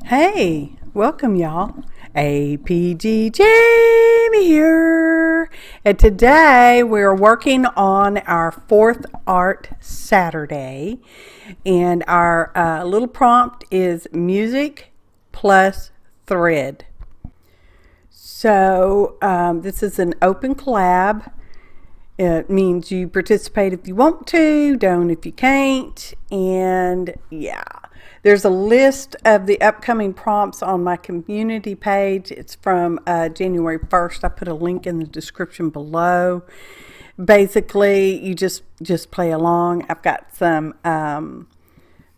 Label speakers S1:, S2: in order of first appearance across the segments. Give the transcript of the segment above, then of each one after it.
S1: Hey, welcome y'all. APG Jamie here. And today we're working on our fourth art Saturday. And our little prompt is music plus thread. So this is an open collab. It means you participate if you want to, don't if you can't, and yeah. There's a list of the upcoming prompts on my community page. It's from January 1st. I put a link in the description below. Basically, you just play along. I've got some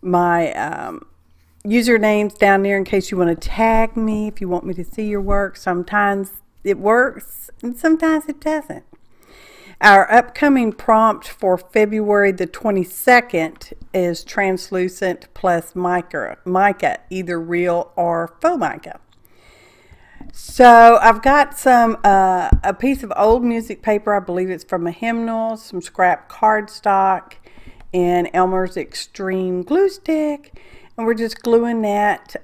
S1: my usernames down there in case you want to tag me if you want me to see your work. Sometimes it works and sometimes it doesn't. Our upcoming prompt for February the 22nd is translucent plus mica, either real or faux mica. So I've got some a piece of old music paper. I believe it's from a hymnal, some scrap cardstock, and Elmer's Extreme glue stick. And we're just gluing that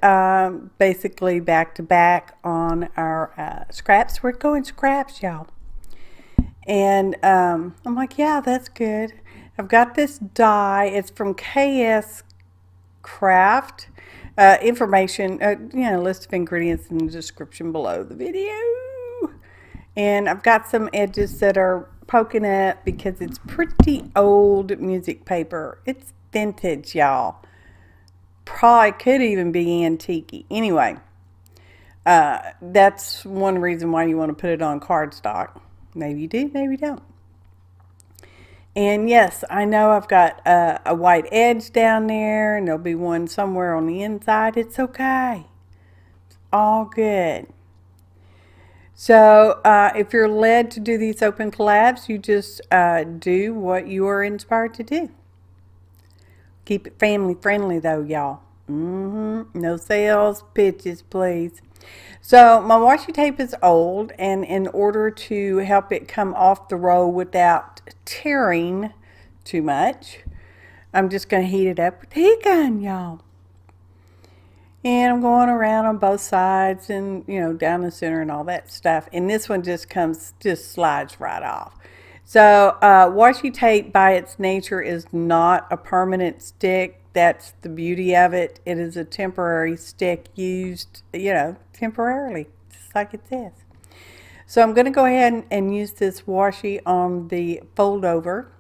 S1: basically back to back on our scraps. We're going scraps, y'all. And I'm like, yeah, that's good. I've got this die. It's from KS Craft. Information, list of ingredients in the description below the video. And I've got some edges that are poking up because it's pretty old music paper. It's vintage, y'all. Probably could even be antique. Anyway, that's one reason why you want to put it on cardstock. Maybe you do, maybe you don't. And yes, I know I've got a white edge down there, and there'll be one somewhere on the inside. It's okay. It's all good. So if you're led to do these open collabs, you just do what you are inspired to do. Keep it family friendly though, y'all. No sales pitches, please. So my washi tape is old, and in order to help it come off the roll without tearing too much, I'm just going to heat it up with the heat gun, y'all. And I'm going around on both sides and, down the center and all that stuff. And this one just slides right off. So washi tape by its nature is not a permanent stick. That's the beauty of it. It is a temporary stick used, temporarily, just like it says. So I'm going to go ahead and use this washi on the fold over.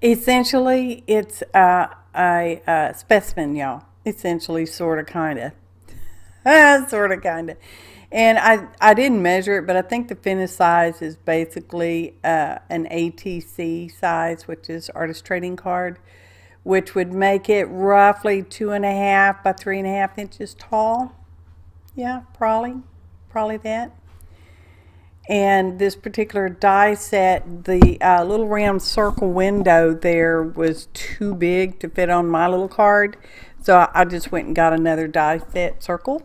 S1: Essentially, it's a specimen, y'all. Essentially, sort of, kind of. Sort of, kind of. And I didn't measure it, but I think the finish size is basically an ATC size, which is artist trading card, which would make it roughly 2.5 by 3.5 inches tall. Yeah, probably that. And this particular die set, the little round circle window there was too big to fit on my little card. So I just went and got another die set circle.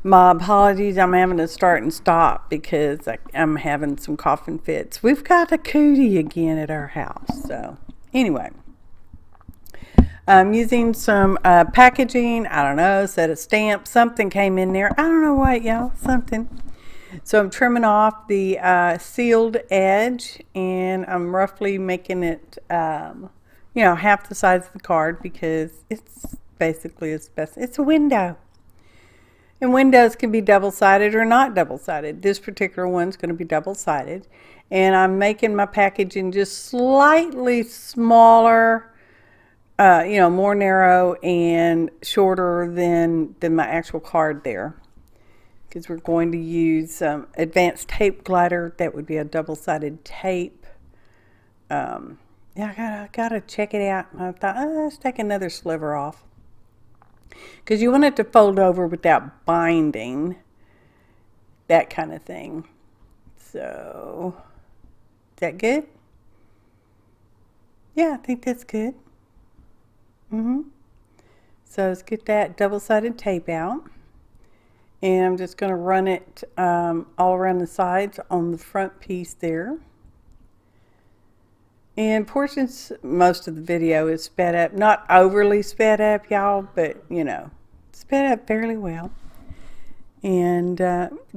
S1: My apologies, I'm having to start and stop because I'm having some coughing fits. We've got a cootie again at our house. So anyway, I'm using some packaging. I don't know, set of stamps. Something came in there. I don't know what, y'all. Something. So I'm trimming off the sealed edge, and I'm roughly making it, half the size of the card because it's basically it's a window. And windows can be double-sided or not double-sided. This particular one's going to be double-sided. And I'm making my packaging just slightly smaller, more narrow and shorter than my actual card there. Because we're going to use advanced tape glider. That would be a double-sided tape. I gotta check it out. I thought, let's take another sliver off. Because you want it to fold over without binding, that kind of thing. So, is that good? Yeah, I think that's good. So let's get that double-sided tape out. And I'm just going to run it all around the sides on the front piece there. And portions, most of the video is sped up. Not overly sped up, y'all, but, you know, sped up fairly well. And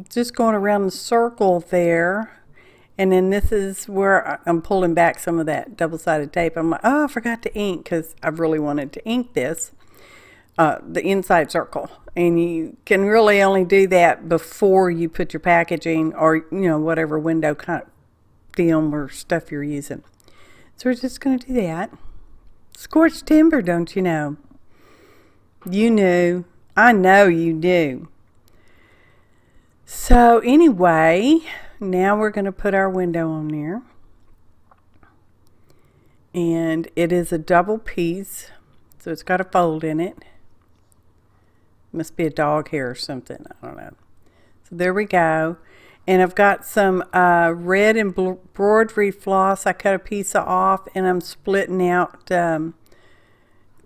S1: just going around the circle there. And then this is where I'm pulling back some of that double-sided tape. I'm like, oh, I forgot to ink, because I really wanted to ink this, the inside circle. And you can really only do that before you put your packaging or, you know, whatever window kind of film or stuff you're using. So we're just going to do that. Scorched timber, don't you know? You knew. I know you knew. So anyway, now we're going to put our window on there. And it is a double piece, so it's got a fold in it. Must be a dog hair or something, I don't know. So there we go. And I've got some red embroidery floss. I cut a piece off, and I'm splitting out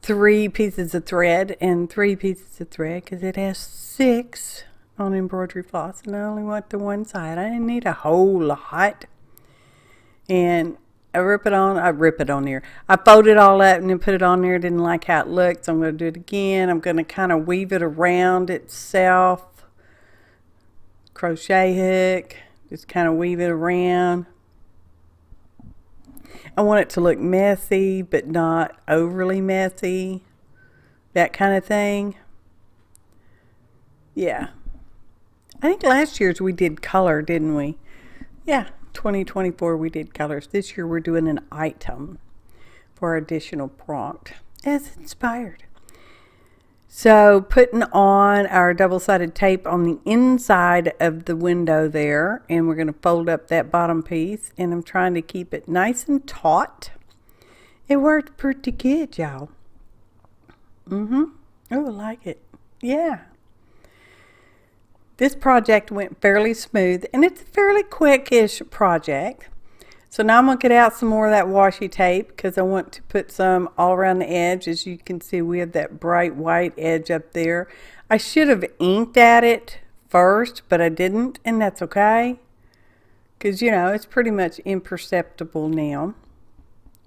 S1: 3 pieces of thread and 3 pieces of thread, because it has 6 on embroidery floss, and I only want the one side. I didn't need a whole lot. And I rip it on there. I fold it all up and then put it on there. Didn't like how it looked, so I'm going to do it again. I'm going to kind of weave it around itself. Crochet hook, just kind of weave it around. I want it to look messy, but not overly messy. That kind of thing. Yeah. I think last year's we did color, didn't we? Yeah, 2024 we did colors. This year we're doing an item for our additional prompt as inspired. So putting on our double-sided tape on the inside of the window there, and we're going to fold up that bottom piece, and I'm trying to keep it nice and taut. It worked pretty good, y'all. Oh, I like it. Yeah. This project went fairly smooth, and it's a fairly quick-ish project. So now I'm going to get out some more of that washi tape, because I want to put some all around the edge. As you can see, we have that bright white edge up there. I should have inked at it first, but I didn't, and that's okay. Because, you know, it's pretty much imperceptible now,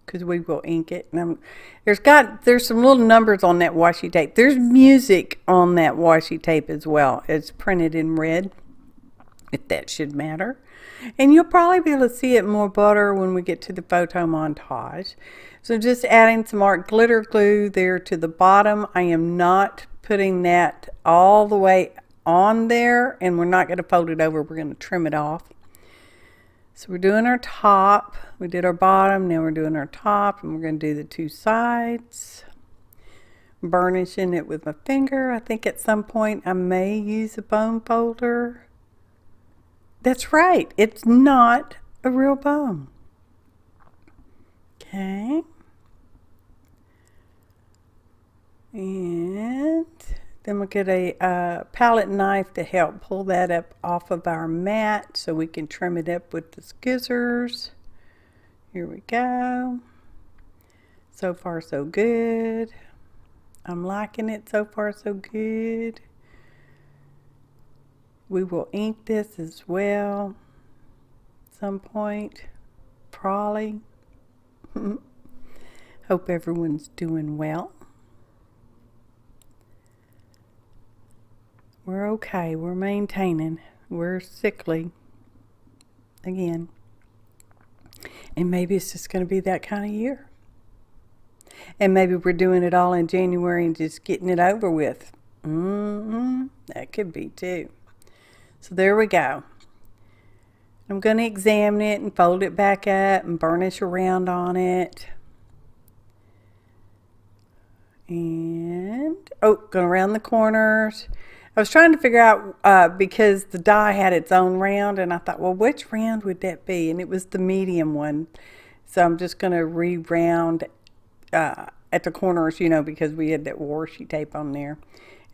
S1: because we will ink it. And there's some little numbers on that washi tape. There's music on that washi tape as well. It's printed in red, if that should matter. And you'll probably be able to see it more better when we get to the photo montage. So just adding some art glitter glue there to the bottom. I am not putting that all the way on there, and we're not going to fold it over. We're going to trim it off. So we're doing our top. We did our bottom. Now we're doing our top, and we're going to do the 2 sides. Burnishing it with my finger. I think at some point I may use a bone folder. That's right, it's not a real bone. Okay. And then we'll get a palette knife to help pull that up off of our mat so we can trim it up with the scissors. Here we go. So far so good. I'm liking it so far so good. We will ink this as well at some point, probably. Hope everyone's doing well. We're okay. We're maintaining. We're sickly again. And maybe it's just going to be that kind of year. And maybe we're doing it all in January and just getting it over with. That could be too. So there we go. I'm going to examine it and fold it back up and burnish around on it. And, going around the corners. I was trying to figure out, because the die had its own round, and I thought, well, which round would that be? And it was the medium one. So I'm just going to re-round at the corners, you know, because we had that washi tape on there.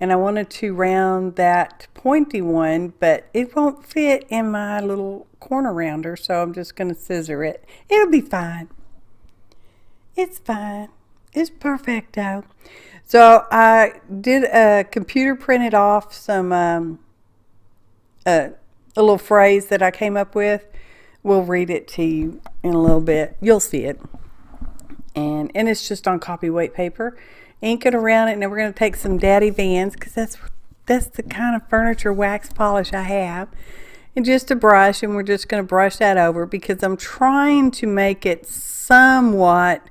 S1: And I wanted to round that pointy one, but it won't fit in my little corner rounder, so I'm just going to scissor it. It'll be fine. It's fine. It's perfecto. So I did a computer printed off some a little phrase that I came up with. We'll read it to you in a little bit. You'll see it. and it's just on copy weight paper. Ink it around it, and then we're going to take some Daddy Vans, because that's the kind of furniture wax polish I have, and just a brush, and we're just going to brush that over because I'm trying to make it somewhat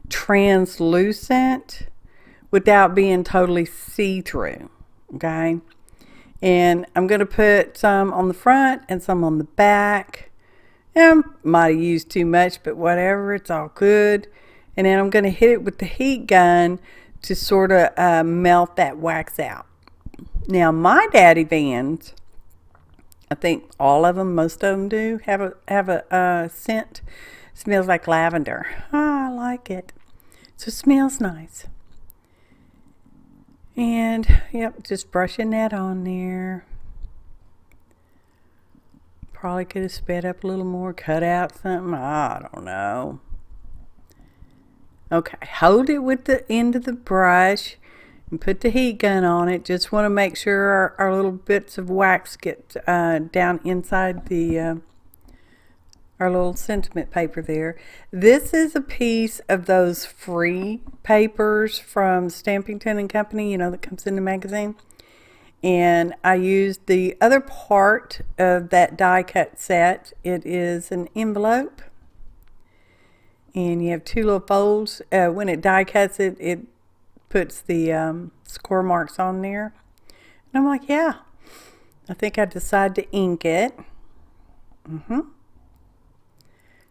S1: translucent without being totally see-through. Okay, and I'm going to put some on the front and some on the back. And I might have used too much, but whatever, it's all good. And then I'm going to hit it with the heat gun to sort of melt that wax out. Now my Daddy Vans, I think all of them, most of them do have a scent. It smells like lavender. Oh, I like it. So it smells nice. And yep, just brushing that on there. Probably could have sped up a little more, cut out something. I don't know. Okay, hold it with the end of the brush and put the heat gun on it. Just want to make sure our little bits of wax get down inside the our little sentiment paper there. This is a piece of those free papers from Stampington and Company, you know, that comes in the magazine. And I used the other part of that die cut set. It is an envelope. And you have two little folds. When it die cuts it, it puts the score marks on there. And I'm like, yeah, I think I decided to ink it.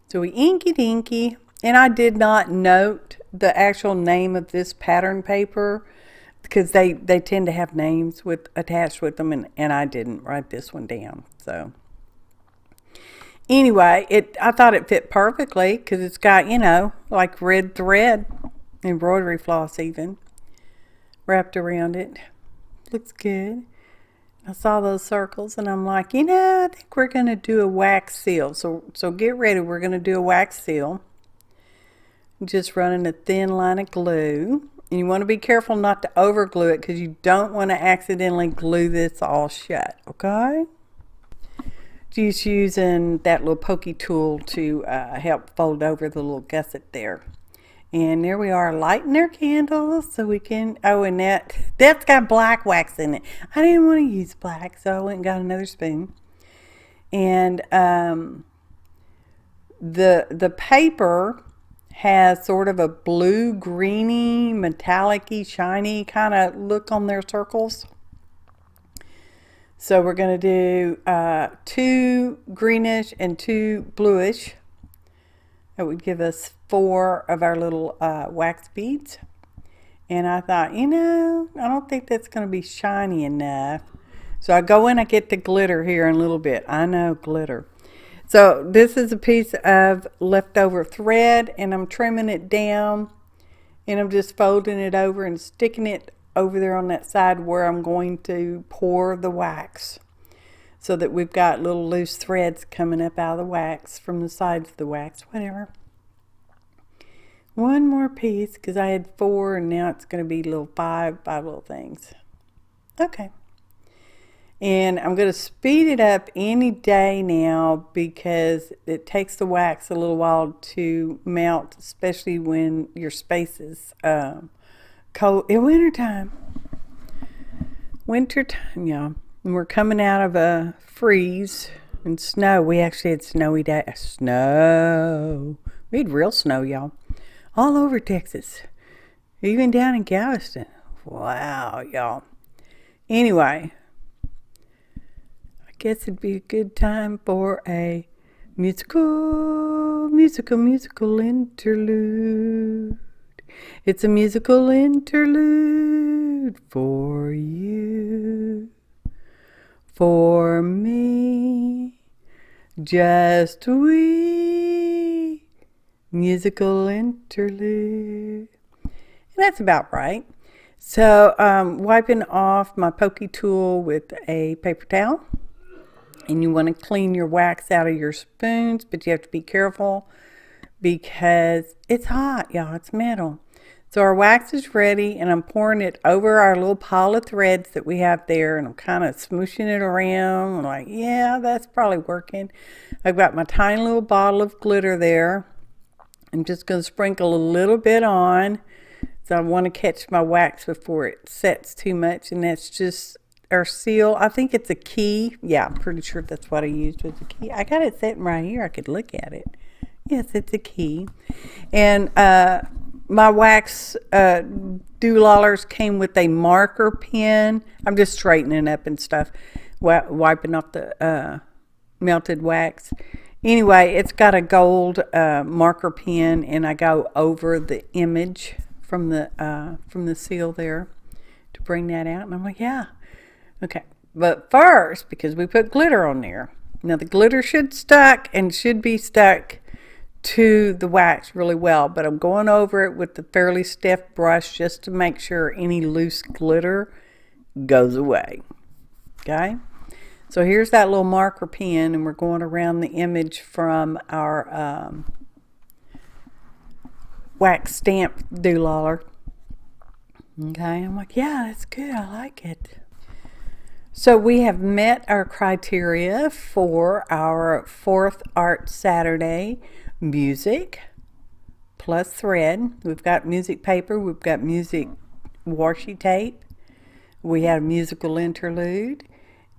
S1: So we inky dinky, and I did not note the actual name of this pattern paper because they tend to have names attached with them, and I didn't write this one down. So anyway, I thought it fit perfectly because it's got, you know, like red thread, embroidery floss even, wrapped around it. Looks good. I saw those circles and I'm like, you know, I think we're going to do a wax seal. So get ready. We're going to do a wax seal. Just running a thin line of glue. And you want to be careful not to over glue it because you don't want to accidentally glue this all shut. Okay? Just using that little pokey tool to help fold over the little gusset there. And there we are, lighting our candles so we can, oh, and that's got black wax in it. I didn't want to use black, so I went and got another spoon. And the paper has sort of a blue, greeny, metallic-y, shiny kind of look on their circles. So we're going to do 2 greenish and 2 bluish. That would give us 4 of our little wax beads. And I thought, you know, I don't think that's going to be shiny enough. So I go in, I get the glitter here in a little bit. I know, glitter. So this is a piece of leftover thread, and I'm trimming it down, and I'm just folding it over and sticking it over there on that side where I'm going to pour the wax, so that we've got little loose threads coming up out of the wax from the sides of the wax, whatever. One more piece, because I had 4 and now it's going to be little 5 little things. Okay. And I'm going to speed it up any day now because it takes the wax a little while to melt, especially when your space is cold. In wintertime. Wintertime, y'all. And we're coming out of a freeze and snow. We actually had snowy days. Snow. We had real snow, y'all. All over Texas. Even down in Galveston. Wow, y'all. Anyway, I guess it'd be a good time for a musical interlude. It's a musical interlude for you. For me, just we, musical interlude. And that's about right. So wiping off my pokey tool with a paper towel. And you want to clean your wax out of your spoons, but you have to be careful because it's hot, y'all. It's metal. So our wax is ready, and I'm pouring it over our little pile of threads that we have there, and I'm kind of smooshing it around. I'm like, yeah, that's probably working. I've got my tiny little bottle of glitter there, I'm just going to sprinkle a little bit on. So I want to catch my wax before it sets too much. And that's just our seal. I think it's a key. Yeah, I'm pretty sure that's what I used was a key. I got it sitting right here. I could look at it. Yes, it's a key. And my wax doolallers came with a marker pen. I'm just straightening up and stuff, wiping off the melted wax. Anyway, it's got a gold marker pen, and I go over the image from the seal there to bring that out. And I'm like, yeah, okay. But first, because we put glitter on there, now the glitter should be stuck to the wax really well, but I'm going over it with the fairly stiff brush just to make sure any loose glitter goes away. Okay, so here's that little marker pen, and we're going around the image from our wax stamp doolaller. Okay, I'm like, yeah, that's good, I like it. So we have met our criteria for our 4th Art Saturday music plus thread. We've got music paper, we've got music washi tape, we had a musical interlude,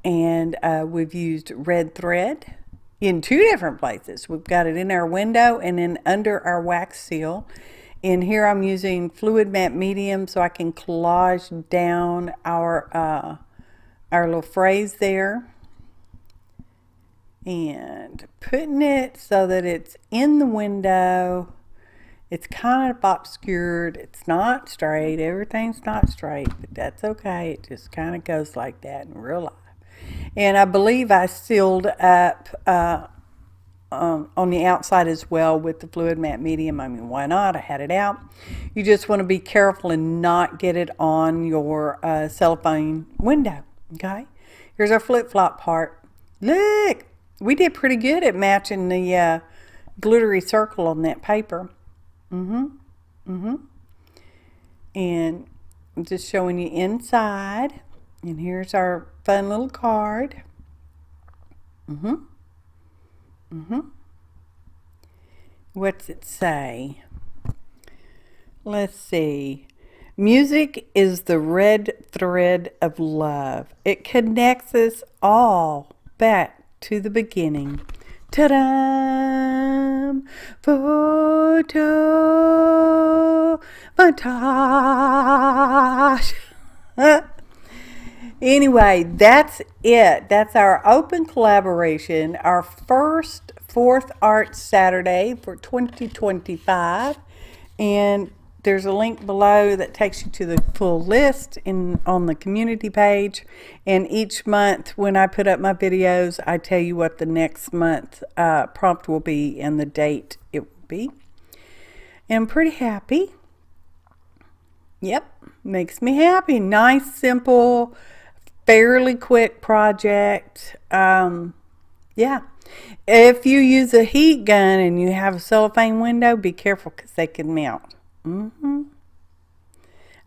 S1: and we've used red thread in 2 different places. We've got it in our window and then under our wax seal. And here I'm using fluid matte medium so I can collage down our little phrase there, and putting it so that it's in the window. It's kind of obscured. It's not straight. Everything's not straight, but that's okay. It just kind of goes like that in real life. And I believe I sealed up on the outside as well with the fluid matte medium. I mean, why not? I had it out. You just want to be careful and not get it on your cellophane window. Okay, here's our flip-flop part. Look, we did pretty good at matching the glittery circle on that paper. And I'm just showing you inside. And here's our fun little card. What's it say? Let's see. Music is the red thread of love. It connects us all back to the beginning. Ta-da! Photo montage. Anyway, that's it. That's our open collaboration, our first 4th Art Saturday for 2025. And there's a link below that takes you to the full list on the community page. And each month when I put up my videos, I tell you what the next month prompt will be and the date it will be. And I'm pretty happy. Yep, makes me happy. Nice, simple, fairly quick project. Yeah. If you use a heat gun and you have a cellophane window, be careful because they can melt. I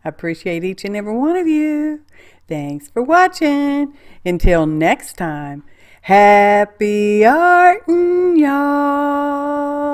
S1: appreciate each and every one of you. Thanks for watching. Until next time, happy artin', y'all.